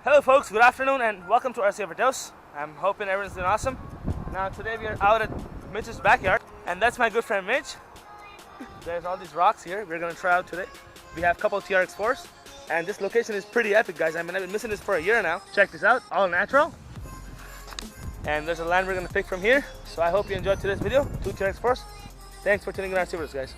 Hello folks, good afternoon and welcome to RC Overdose. I'm hoping everyone's doing awesome. Now today we are out at Mitch's backyard and that's my good friend Mitch. There's all these rocks here we're going to try out today. We have a couple of Trx4s and this location is pretty epic, guys. I mean, I've been missing this for a year now. Check this out, all natural. And there's a land we're going to pick from here. So I hope you enjoyed today's video, 2 Trx4s. Thanks for tuning in to RC Overdose, guys.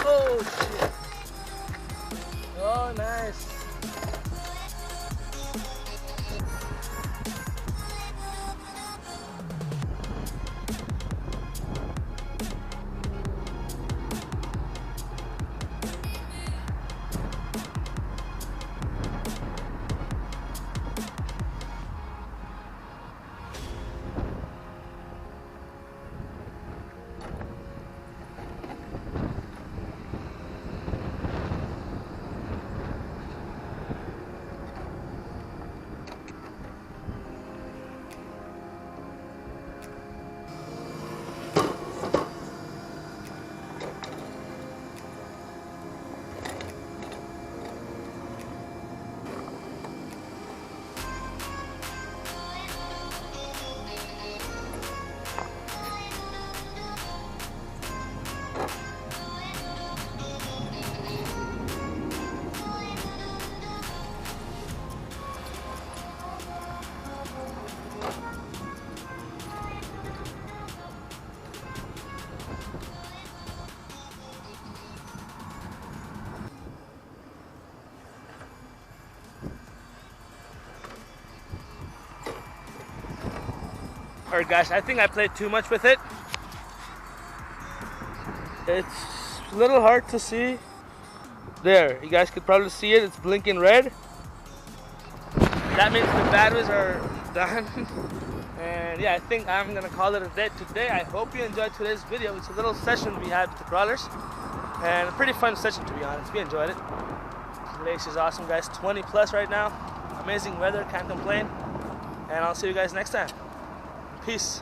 Oh shit. Oh nice. Alright guys, I think I played too much with it. It's a little hard to see. There, you guys could probably see it, it's blinking red. That means the batteries are done. And yeah, I think I'm gonna call it a day today. I hope you enjoyed today's video. It's a little session we had with the crawlers. And a pretty fun session, to be honest. We enjoyed it. The lake is awesome, guys. 20 plus right now. Amazing weather, can't complain. And I'll see you guys next time. Peace.